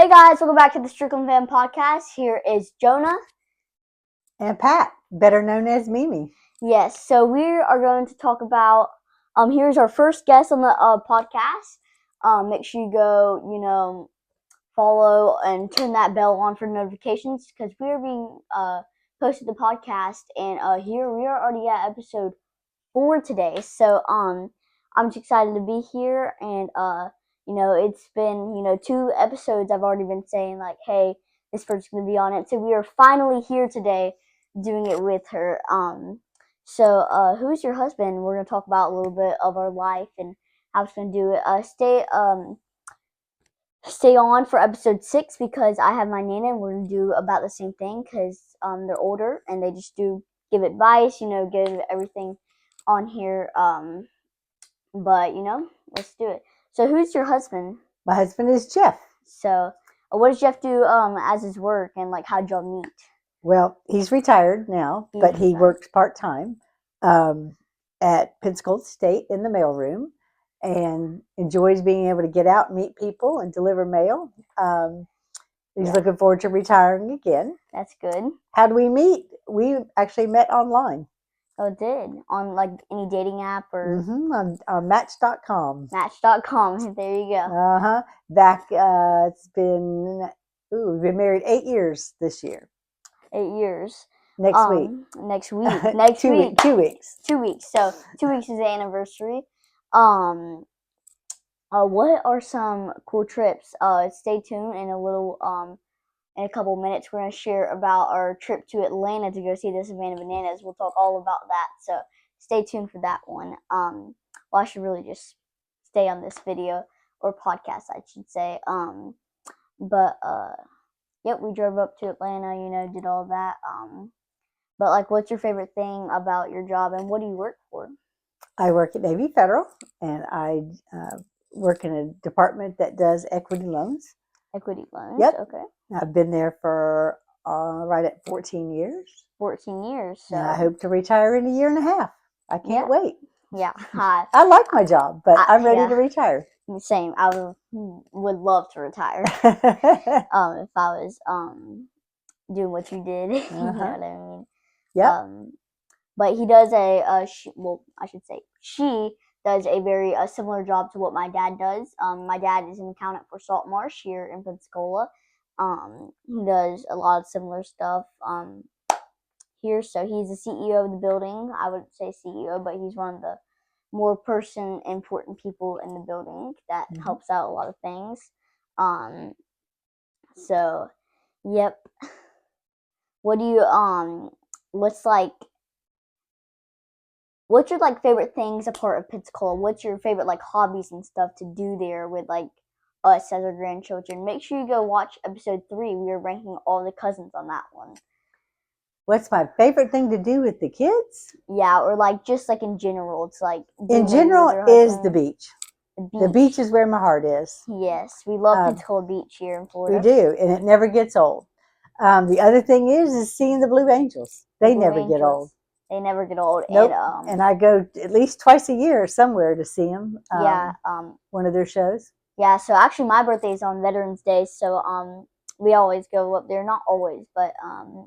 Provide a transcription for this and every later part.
Hey guys, welcome back to the Strickland Fan Podcast. Here is Jonah. And Pat, better known as Mimi. Yes, so we are going to talk about, here's our first guest on the podcast. Make sure you go, follow and turn that bell on for notifications because we are being posted the podcast. And here we are already at episode 4 today. So I'm just excited to be here. And, it's been, 2 episodes I've already been saying, like, hey, this person's going to be on it. So we are finally here today doing it with her. So who's your husband? We're going to talk about a little bit of our life and how it's going to do it. Stay on for episode 6 because I have my Nana and we're going to do about the same thing because they're older and they just give advice, give everything on here. But, let's do it. So who's your husband? My husband is Jeff. So what does Jeff do as his work and, like, how'd y'all meet? Well, he's retired now, but he works part-time at Pensacola State in the mailroom and enjoys being able to get out and meet people and deliver mail. He's looking forward to retiring again. That's good. How do we meet? We actually met online. Oh, it did? On, like, any dating app or? On Match.com. Match.com. There you go. Uh-huh. We've been married 8 years this year. 8 years. Next week. Next week. Next 2 week. 2 weeks. 2 weeks. So 2 weeks is the anniversary. What are some cool trips? Stay tuned in a couple minutes. We're gonna share about our trip to Atlanta to go see the Savannah Bananas. We'll talk all about that. So stay tuned for that one. Well, I should really just stay on this video or podcast, I should say. Yep, we drove up to Atlanta, did all that. But, like, what's your favorite thing about your job and what do you work for? I work at Navy Federal and I work in a department that does equity loans. Equity loans? Yep. Okay. I've been there for right at 14 years. 14 years. So. And I hope to retire in a year and a half. I can't wait. Yeah. I like my job, but I'm ready to retire. Same. I would love to retire if I was doing what you did. You know what I mean? Yeah. But he does she does a very similar job to what my dad does. My dad is an accountant for Salt Marsh here in Pensacola. He does a lot of similar stuff here. So he's the CEO of the building. I wouldn't say CEO, but he's one of the more important people in the building that helps out a lot of things. So, yep. What do you what's your, like, favorite things a part of Pensacola? What's your favorite, like, hobbies and stuff to do there with, like, us as our grandchildren? Make sure you go watch episode 3. We are ranking all the cousins on that one. What's my favorite thing to do with the kids? Yeah, or, like, just, like, in general. It's like in general is the beach. The beach is where my heart is. Yes, we love Pensacola Beach here in Florida. We do, and it never gets old. The other thing is seeing the Blue Angels. They never get old. They never get old. Nope. And I go at least twice a year somewhere to see them. One of their shows. Yeah. So actually, my birthday is on Veterans Day, so we always go up there. Not always, but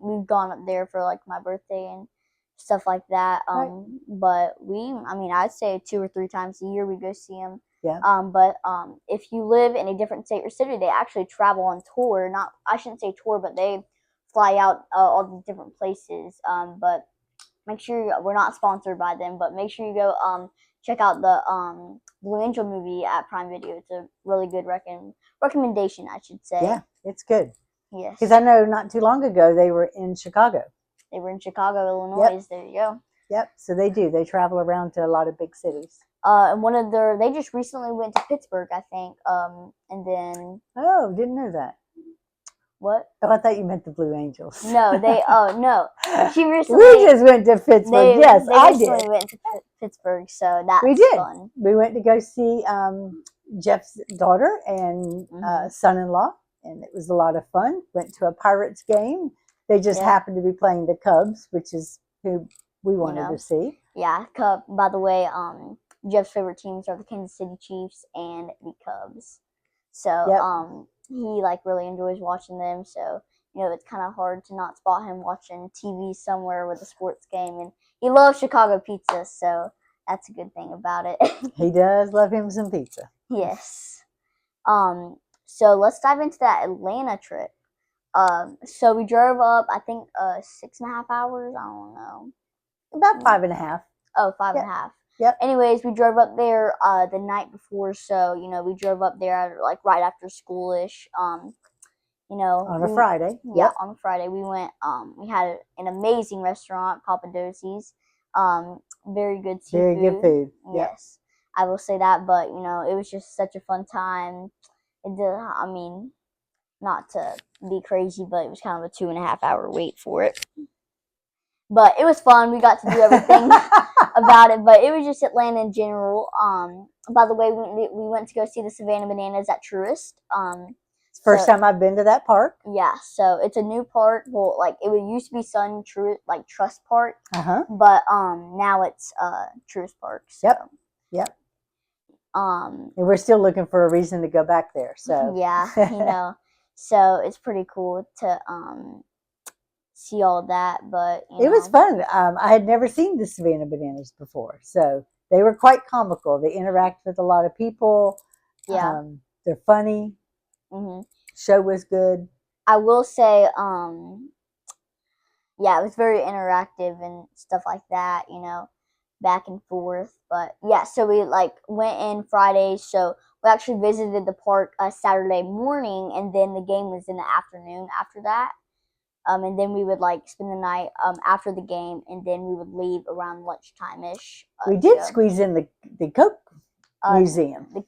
we've gone up there for, like, my birthday and stuff like that. Right. But I'd say 2 or 3 times a year we go see them. Yeah. But if you live in a different state or city, they actually travel on tour. I shouldn't say tour, but they fly out all these different places. But make sure we're not sponsored by them, but make sure you go check out the Blue Angel movie at Prime Video. It's a really good recommendation, I should say. Yeah, it's good. Yes. Because I know not too long ago they were in Chicago. They were in Chicago, Illinois. Yep. There you go. Yep. So they do. They travel around to a lot of big cities. And they just recently went to Pittsburgh, I think. And then. Oh, didn't know that. What? Oh, I thought you meant the Blue Angels. No, no. We just went to Pittsburgh. Yes, I did. They recently went to Pittsburgh, so that's fun. We went to go see Jeff's daughter and son-in-law, and it was a lot of fun. Went to a Pirates game. They just happened to be playing the Cubs, which is who we wanted to see. Yeah, by the way, Jeff's favorite teams are the Kansas City Chiefs and the Cubs. So, he like really enjoys watching them. So it's kind of hard to not spot him watching TV somewhere with a sports game, and he loves Chicago pizza, so that's a good thing about it. He does love him some pizza. Yes. So let's dive into that Atlanta trip. So we drove up, I think, 6.5 hours. I don't know. About 5.5. Oh, 5.5. Yep. Anyways, we drove up there the night before, so we drove up there like right after schoolish. On a Friday. Yeah, yep. on a Friday we went. We had an amazing restaurant, Papadosie's. Very good seafood. Very good food. Yep. Yes, I will say that. But it was just such a fun time. Not to be crazy, but it was kind of a 2.5 hour wait for it. But it was fun. We got to do everything about it. But it was just Atlanta in general. By the way, we went to go see the Savannah Bananas at Truist. First time I've been to that park. Yeah, so it's a new park. Well, like it used to be Trust Park. But now it's Truist Park. So. Yep. And we're still looking for a reason to go back there. So yeah, so it's pretty cool to see all that. But it was fun. I had never seen the Savannah Bananas before, so they were quite comical. They interact with a lot of people. Yeah, they're funny. Show was good. I will say, yeah, it was very interactive and stuff like that. Back and forth. But yeah, so we went in Friday. So we actually visited the park Saturday morning, and then the game was in the afternoon after that. And then we would spend the night after the game, and then we would leave around lunchtime ish. We did squeeze in the Coke Museum, the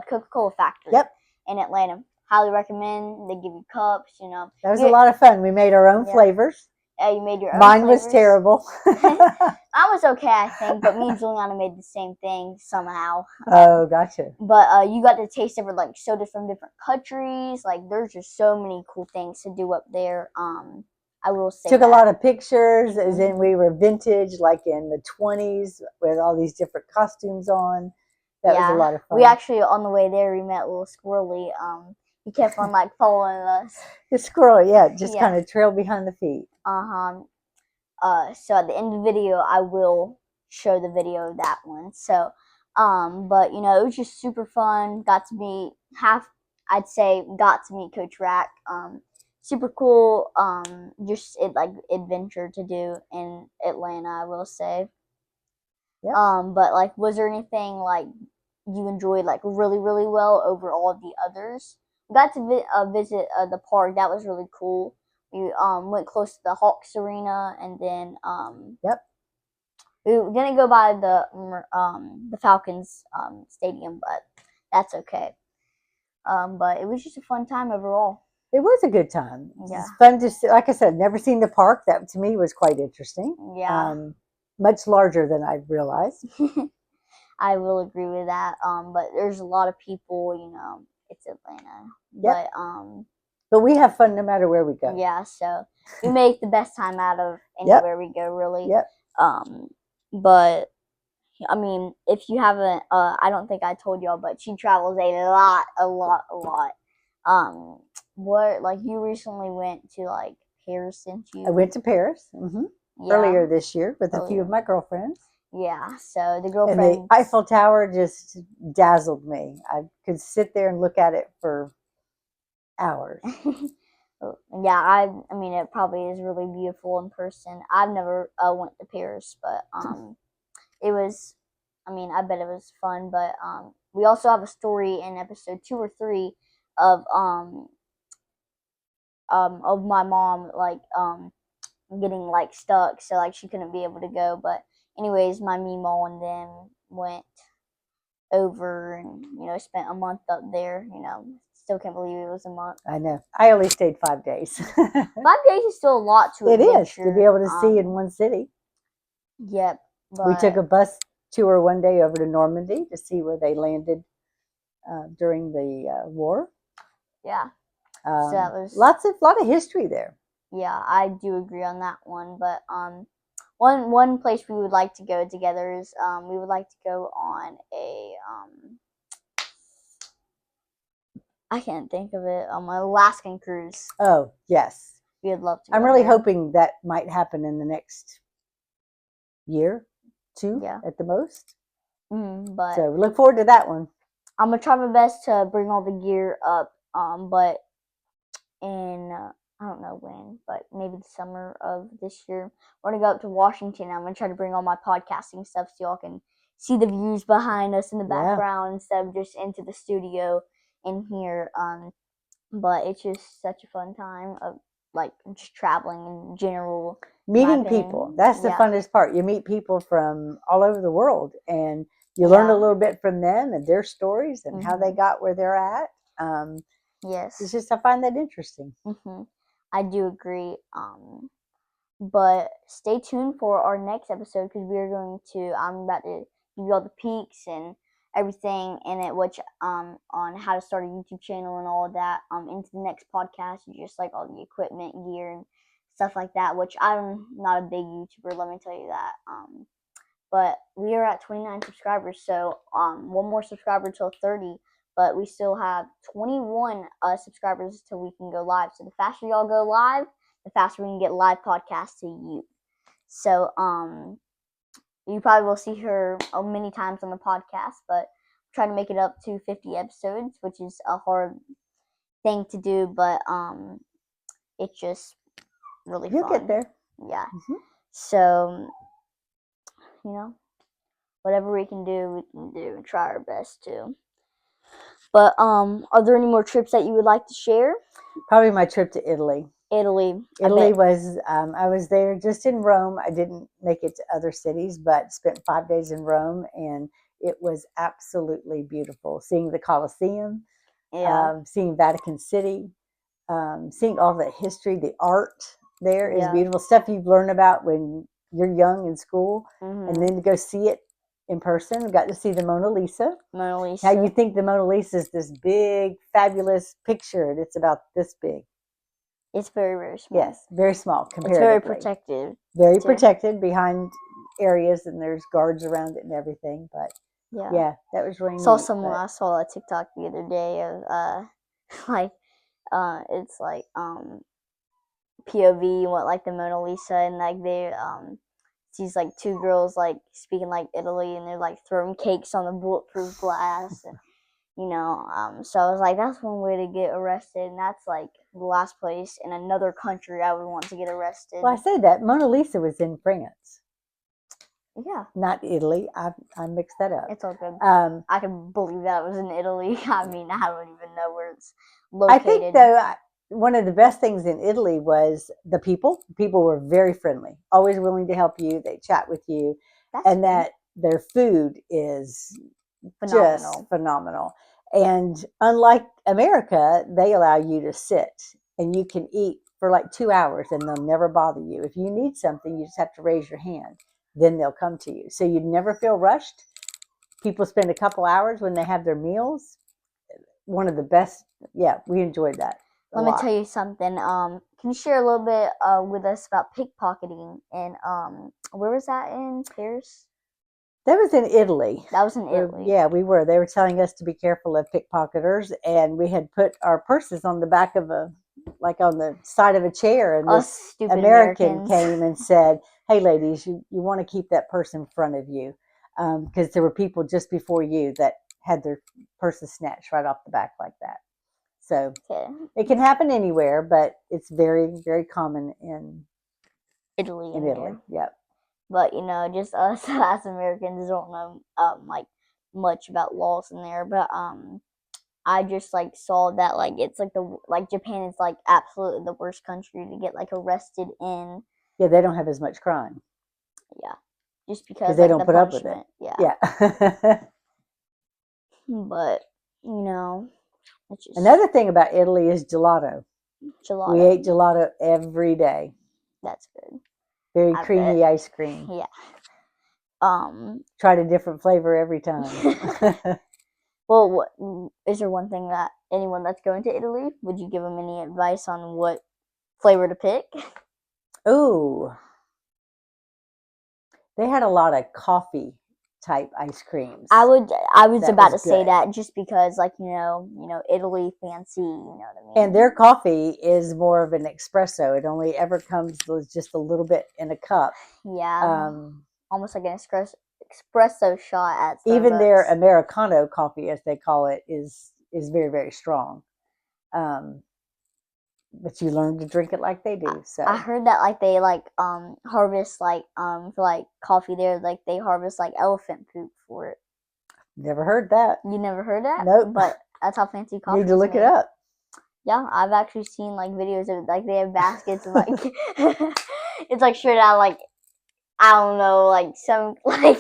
Coca-Cola factory. Yep. In Atlanta. Highly recommend. They give you cups. That was a lot of fun. We made our own flavors. Yeah, you made your own. Mine was terrible. I was okay, I think, but me and Juliana made the same thing somehow. Oh, gotcha. But you got to taste different sodas from different countries. There's just so many cool things to do up there. I will say took a lot of pictures, as in we were vintage, like in the 20s, with all these different costumes on. That was a lot of fun. We actually, on the way there, we met a little squirrely. He kept on following us. The squirrel, just kind of trailed behind the feet. So at the end of the video, I will show the video of that one. So, but it was just super fun. Got to meet Coach Rack. Super cool. Just adventure to do in Atlanta, I will say. Yep. But was there anything you enjoyed really, really well over all of the others? We got to visit the park. That was really cool. We went close to the Hawks Arena, and then we didn't go by the Falcons stadium, but that's okay. But it was just a fun time overall. It was a good time. Yeah. It's fun to see. Like I said, never seen the park. That to me was quite interesting. Yeah. Much larger than I realized. I will agree with that. But there's a lot of people. It's Atlanta. Yep. But we have fun no matter where we go. Yeah, so we make the best time out of anywhere we go, really. Yep. But I mean, if you haven't, I don't think I told y'all, but she travels a lot. What you recently went to Paris, didn't you? I went to Paris earlier this year with a few of my girlfriends. Yeah, so the girlfriends. And the Eiffel Tower just dazzled me. I could sit there and look at it for hours. Yeah, I mean, it probably is really beautiful in person. I've never went to Paris, but it was. I mean, I bet it was fun. But we also have a story in episode 2 or 3 of my mom getting stuck, so she couldn't be able to go. But anyways, my Meemaw and them went over and spent a month up there. Still can't believe it was a month. I know. I only stayed 5 days. 5 days is still a lot to adventure. It is to be able to see in one city. Yep. We took a bus tour one day over to Normandy to see where they landed during the war. Yeah. So that was lot of history there. Yeah, I do agree on that one. But one place we would like to go together is we would like to go on a I can't think of it. Alaskan cruise. Oh, yes. We'd love to go I'm really there. hoping that might happen in the next year, 2 Yeah. at the most. But So look forward to that one. I'm gonna try my best to bring all the gear up. But in I don't know when, but maybe the summer of this year, we're gonna go up to Washington. I'm gonna try to bring all my podcasting stuff so y'all can see the views behind us in the background instead of just into the studio in here. But it's just such a fun time of like just traveling in general. Meeting people. That's the funnest part. You meet people from all over the world and you learn a little bit from them and their stories and how they got where they're at. Yes. It's just, I find that interesting. I do agree. But stay tuned for our next episode because I'm about to give you all the peaks and everything in it, which on how to start a YouTube channel and all of that into the next podcast, just like all the equipment, gear, and stuff like that, which I'm not a big YouTuber, let me tell you that. But we are at 29 subscribers, so one more subscriber till 30, but we still have 21 subscribers till we can go live. So the faster y'all go live, the faster we can get live podcasts to you. So you probably will see her many times on the podcast, but trying to make it up to 50 episodes, which is a hard thing to do, but it's just really fun. You'll get there. Yeah. So, whatever we can do and try our best to. But are there any more trips that you would like to share? Probably my trip to Italy. Italy was, I was there just in Rome. I didn't make it to other cities, but spent 5 days in Rome, and it was absolutely beautiful. Seeing the Colosseum, seeing Vatican City, seeing all the history, the art there is beautiful. Stuff you've learned about when you're young in school, and then to go see it in person. We got to see the Mona Lisa. Now you think the Mona Lisa is this big, fabulous picture, and it's about this big. It's very, very small. Yes, very small comparatively. It's very protected. Very protected behind areas, and there's guards around it and everything. But yeah, that was really neat. I saw a TikTok the other day of it's like POV what like the Mona Lisa, and like they sees like two girls like speaking like Italy, and they're like throwing cakes on the bulletproof glass. And, so I was like, that's one way to get arrested, and that's like the last place in another country I would want to get arrested. Well, I say that Mona Lisa was in France. Yeah. Not Italy. I mixed that up. It's all good. I can believe that it was in Italy. I mean, I don't even know where it's located. I think though, one of the best things in Italy was the people. People were very friendly, always willing to help you. They chat with you, and that their food is just phenomenal. And unlike America, they allow you to sit and you can eat for like 2 hours and they'll never bother you. If you need something, you just have to raise your hand. Then they'll come to you. So you never feel rushed. People spend a couple hours when they have their meals. One of the best. Yeah, we enjoyed that. Let me tell you something. Can you share a little bit with us about pickpocketing? And where was that in Paris? That was in Italy. That was in Italy. Yeah, we were. They were telling us to be careful of pickpocketers, and we had put our purses on the back of on the side of a chair, and this American came and said, "Hey, ladies, you want to keep that purse in front of you, because there were people just before you that had their purses snatched right off the back like that." So it can happen anywhere, but it's very, very common in Italy. Yep. But just us as Americans don't know like much about laws in there. But I just like saw that like it's like Japan is like absolutely the worst country to get like arrested in. Yeah, they don't have as much crime. Yeah, just because they don't put up with it. Yeah. But it's just another thing about Italy is gelato. We ate gelato every day. That's good. Very creamy ice cream. Yeah. Tried a different flavor every time. Well, is there one thing that anyone that's going to Italy, would you give them any advice on what flavor to pick? Ooh. They had a lot of coffee type ice creams. I was That about was to say good. that just because, like, Italy fancy, you know what I mean? And their coffee is more of an espresso. It only ever comes with just a little bit in a cup. Yeah, almost like an espresso shot at Starbucks. Even their Americano coffee, as they call it, is very, very strong. But you learn to drink it like they do. So I heard that like they harvest for like coffee there, like they harvest like elephant poop for it. Never heard that. You never heard that? Nope. But that's how fancy coffee is. Need to look made. it up. Yeah, I've actually seen like videos of like they have baskets and like it's like straight out like I don't know like some like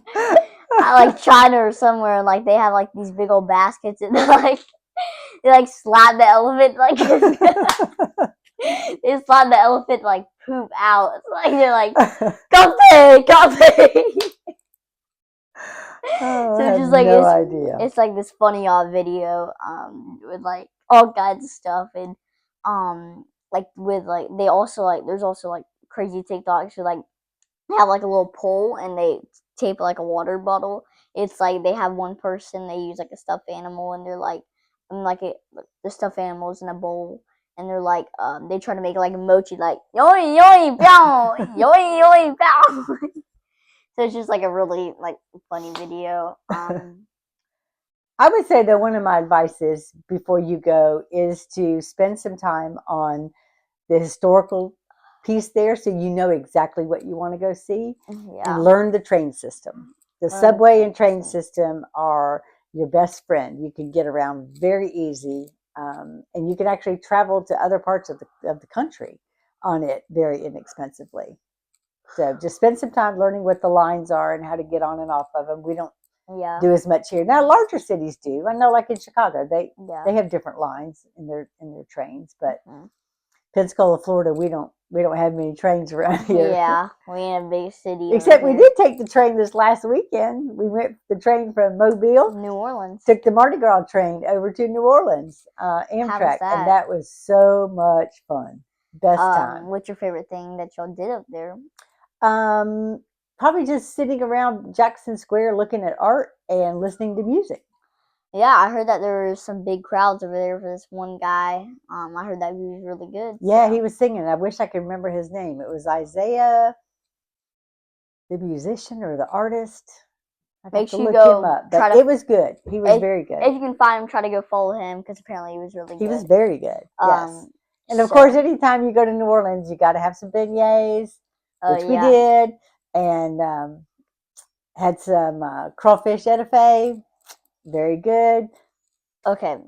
I like China or somewhere and like they have like these big old baskets and they like slap the elephant like they slap the elephant like poop out. It's like they're like coffee. Oh, So I have just like no idea. It's like this funny video with like all kinds of stuff and like with like they also like there's also like crazy TikToks who like have like a little pole and they tape like a water bottle. It's like they have one person, they use like a stuffed animal and they're like the stuffed animal's in a bowl and they're like they try to make like a mochi like yoi yoi pow yoi yoi pow. So it's just like a really like funny video. I would say that one of my advices before you go is to spend some time on the historical piece there so you know exactly what you want to go see and learn the train system. The subway and train system are your best friend. You can get around very easy and you can actually travel to other parts of the country on it very inexpensively. So just spend some time learning what the lines are and how to get on and off of them. We don't do as much here now. Larger cities do. I know, like in Chicago, they have different lines in their trains. But Pensacola, Florida, we don't have many trains around here. Yeah, we in a big city. Except we did take the train this last weekend. We went the train from Mobile, New Orleans. Took the Mardi Gras train over to New Orleans, Amtrak, and that was so much fun. Best time. What's your favorite thing that y'all did up there? Probably just sitting around Jackson Square looking at art and listening to music. Yeah, I heard that there were some big crowds over there for this one guy. I heard that he was really good. Yeah, so. He was singing. I wish I could remember his name. It was Isaiah, the musician or the artist. Make sure you go him up. But it was good. He was very good. If you can find him, try to go follow him because apparently he was really good. He was very good. Yes. And of course, anytime you go to New Orleans, you got to have some beignets, which we did, and had some crawfish etouffee. Very good. Okay.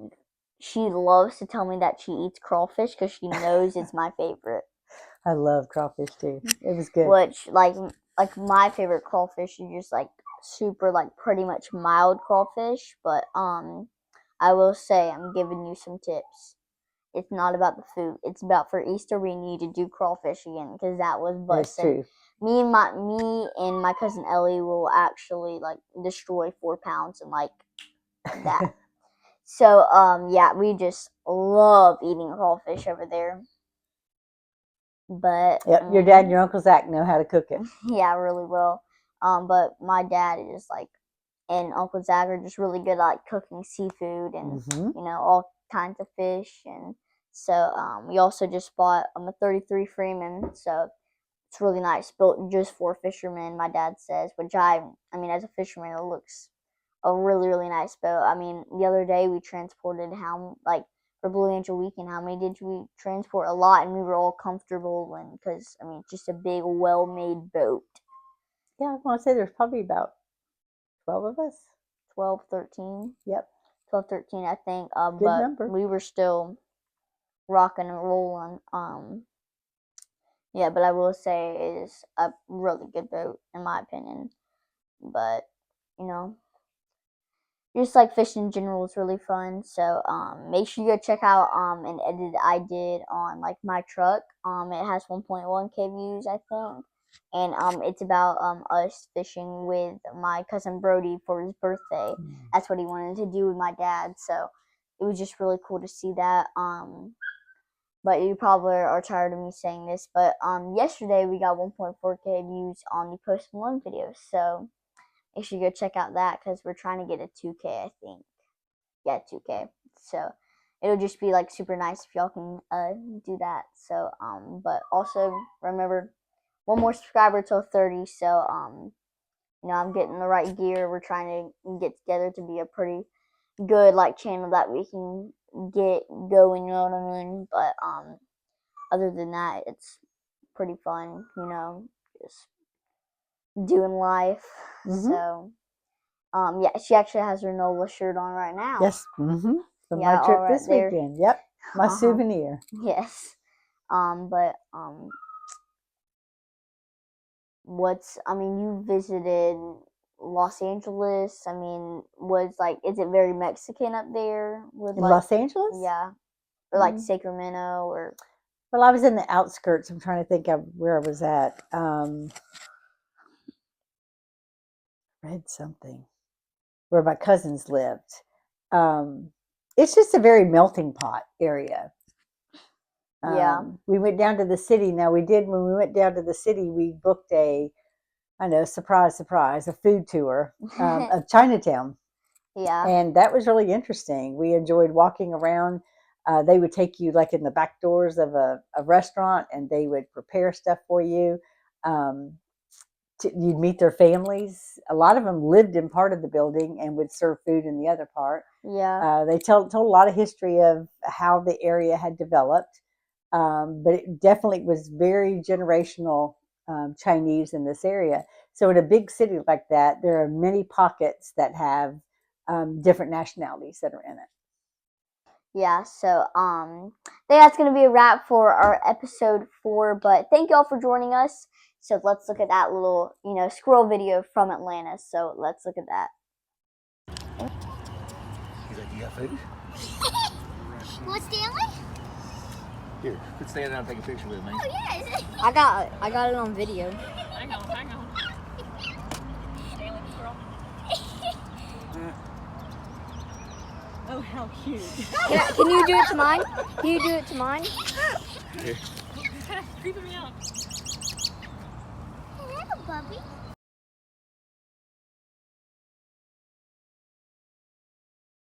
She loves to tell me that she eats crawfish because she knows it's my favorite. I love crawfish too. It was good. Which like my favorite crawfish is just like super like pretty much mild crawfish, but I will say I'm giving you some tips. It's not about the food. It's about for Easter we need to do crawfish again because that was busting. That's true. Me and my cousin Ellie will actually like destroy 4 pounds and like that. So yeah, we just love eating crawfish over there. But your dad and your Uncle Zach know how to cook it. Yeah, really well. But my dad is like, and Uncle Zach are just really good at like cooking seafood and all kinds of fish. And so we also just bought a 33 Freeman, so it's really nice, built just for fishermen. My dad says, which I mean, as a fisherman, it looks a really really nice boat. I mean, the other day we transported for Blue Angel Weekend, how many did we transport? A lot, and we were all comfortable, and because I mean, just a big, well-made boat. Yeah, I want to say there's probably about 12 of us. 12, 13. Yep. 12, 13, I think. Good but number. We were still rocking and rolling. Yeah, but I will say it is a really good boat, in my opinion. But just like fishing in general is really fun. So make sure you go check out an edit I did on like my truck. It has 1.1K views, I think, and it's about us fishing with my cousin Brody for his birthday. That's what he wanted to do with my dad. So it was just really cool to see that. But you probably are tired of me saying this, but yesterday we got 1.4K views on the Post Malone video. So you should go check out that because we're trying to get a 2K, I think. Yeah, 2K. So it'll just be like super nice if y'all can do that. So but also remember, one more subscriber till 30. So I'm getting the right gear. We're trying to get together to be a pretty good like channel that we can get going. You know what I mean? But other than that, it's pretty fun. Just doing life. So yeah, she actually has her NOLA shirt on right now. Yes. From my trip this weekend. Yep. My souvenir. Yes. But you visited Los Angeles. Is it very Mexican up there? In Los Angeles? Yeah. Or like Sacramento or. Well, I was in the outskirts. I'm trying to think of where I was at. Read something where my cousins lived. It's just a very melting pot area. Yeah. We went down to the city. Now when we went down to the city, we booked surprise, a food tour of Chinatown. Yeah. And that was really interesting. We enjoyed walking around. They would take you like in the back doors of a restaurant, and they would prepare stuff for you. You'd meet their families. A lot of them lived in part of the building and would serve food in the other part. Yeah. They told a lot of history of how the area had developed. But it definitely was very generational Chinese in this area. So in a big city like that, there are many pockets that have different nationalities that are in it. Yeah, so that's going to be a wrap for our episode 4, but thank you all for joining us. So let's look at that little, squirrel video from Atlanta. So let's look at that. He's like, you got food? What's Stanley? Here, quit standing down and take a picture with me. Oh, yes. I got it on video. Hang on. Stanley squirrel. Oh, how cute. Can you do it to mine? Can you do it to mine? Here. He's kind of creeping me out. Hello, Bubby.